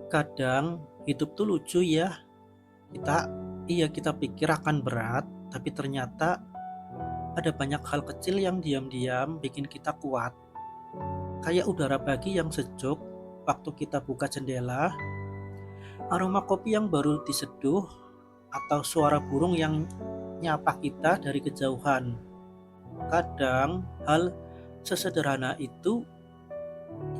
Kadang hidup tuh lucu ya. Kita kita pikir akan berat, tapi ternyata ada banyak hal kecil yang diam-diam bikin kita kuat. Kayak udara pagi yang sejuk waktu kita buka jendela, aroma kopi yang baru diseduh, atau suara burung yang nyapa kita dari kejauhan. Kadang hal sesederhana itu,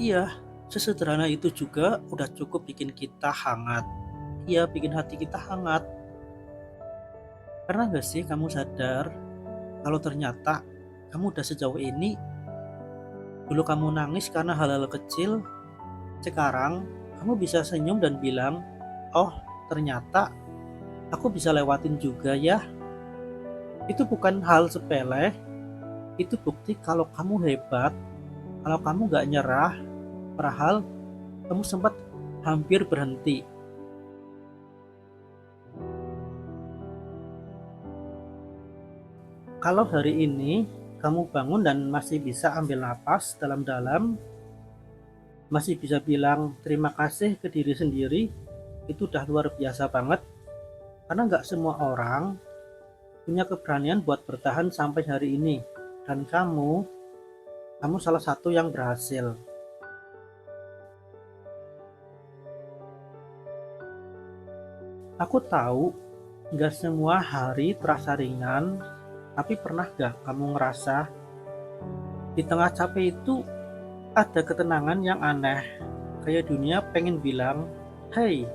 iya, sesederhana itu juga udah cukup bikin kita hangat. Iya, bikin hati kita hangat. Pernah gak sih kamu sadar kalau ternyata kamu udah sejauh ini? Dulu kamu nangis karena hal-hal kecil, sekarang kamu bisa senyum dan bilang, "Oh, ternyata aku bisa lewatin juga ya." Itu bukan hal sepele, itu bukti kalau kamu hebat, kalau kamu gak nyerah, padahal kamu sempat hampir berhenti. Kalau hari ini kamu bangun dan masih bisa ambil napas dalam-dalam, masih bisa bilang terima kasih ke diri sendiri, itu udah luar biasa banget. Karena nggak semua orang punya keberanian buat bertahan sampai hari ini. Dan kamu salah satu yang berhasil. Aku tahu nggak semua hari terasa ringan, tapi pernah nggak kamu ngerasa di tengah capek itu ada ketenangan yang aneh? Kayak dunia pengen bilang, "Hey,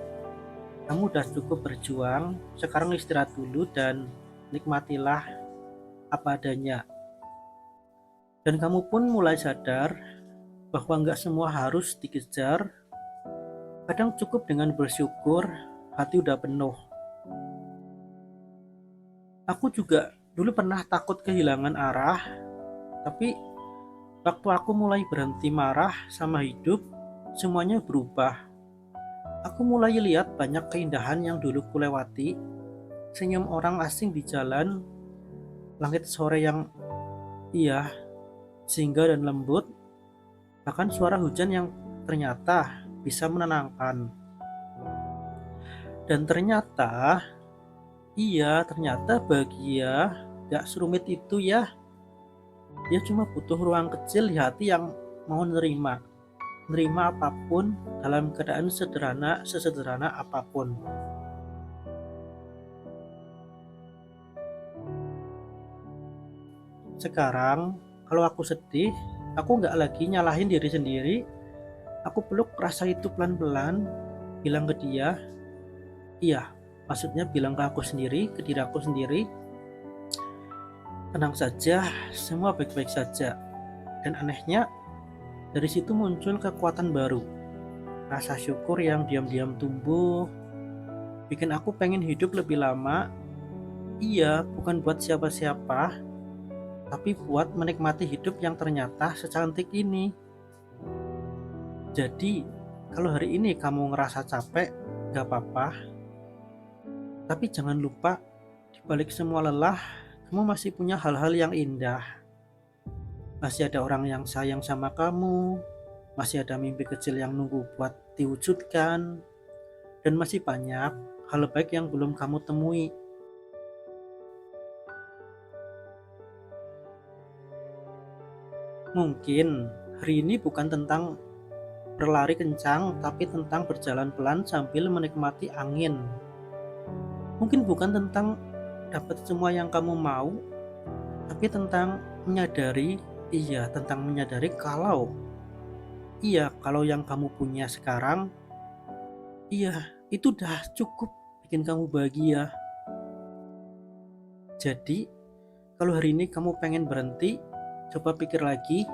kamu udah cukup berjuang, sekarang istirahat dulu dan nikmatilah apa adanya." Dan kamu pun mulai sadar bahwa nggak semua harus dikejar, kadang cukup dengan bersyukur, hati udah penuh. Aku juga dulu pernah takut kehilangan arah, tapi waktu aku mulai berhenti marah sama hidup, semuanya berubah. Aku mulai lihat banyak keindahan yang dulu kulewati, senyum orang asing di jalan, langit sore yang singgah dan lembut, bahkan suara hujan yang ternyata bisa menenangkan. Dan ternyata bahagia gak serumit itu ya. Dia cuma butuh ruang kecil di hati yang mau nerima apapun dalam keadaan sesederhana apapun. Sekarang, kalau aku sedih, aku nggak lagi nyalahin diri sendiri. Aku peluk rasa itu pelan-pelan, bilang ke dia, iya, maksudnya bilang ke aku sendiri, ke diri aku sendiri, tenang saja, semua baik-baik saja. Dan anehnya, dari situ muncul kekuatan baru. Rasa syukur yang diam-diam tumbuh, bikin aku pengen hidup lebih lama. Iya, bukan buat siapa-siapa, tapi buat menikmati hidup yang ternyata secantik ini. Jadi, kalau hari ini kamu ngerasa capek, gak apa-apa. Tapi jangan lupa, di balik semua lelah, kamu masih punya hal-hal yang indah. Masih ada orang yang sayang sama kamu, masih ada mimpi kecil yang nunggu buat diwujudkan, dan masih banyak hal baik yang belum kamu temui. Mungkin hari ini bukan tentang berlari kencang, tapi tentang berjalan pelan sambil menikmati angin. Mungkin bukan tentang dapat semua yang kamu mau, tapi tentang menyadari kalau yang kamu punya sekarang, itu udah cukup bikin kamu bahagia. Jadi, kalau hari ini kamu pengen berhenti, coba pikir lagi,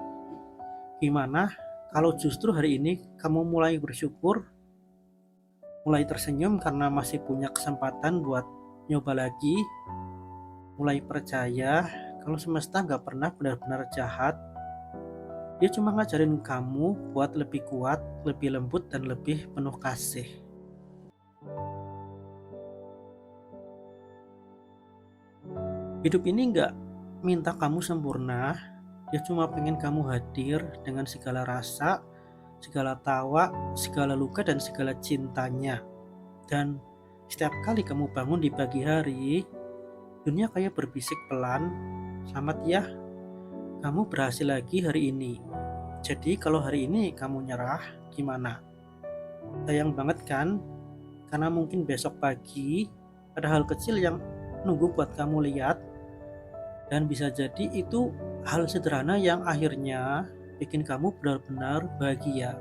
gimana kalau justru hari ini kamu mulai bersyukur, mulai tersenyum karena masih punya kesempatan buat nyoba lagi, mulai percaya kalau semesta gak pernah benar-benar jahat. Dia cuma ngajarin kamu buat lebih kuat, lebih lembut, dan lebih penuh kasih. Hidup ini gak minta kamu sempurna, dia cuma pengen kamu hadir dengan segala rasa, segala tawa, segala luka, dan segala cintanya. Dan setiap kali kamu bangun di pagi hari, dunia kayak berbisik pelan, "Selamat ya, kamu berhasil lagi hari ini." Jadi kalau hari ini kamu nyerah, gimana? Sayang banget kan? Karena mungkin besok pagi ada hal kecil yang nunggu buat kamu lihat, dan bisa jadi itu hal sederhana yang akhirnya bikin kamu benar-benar bahagia.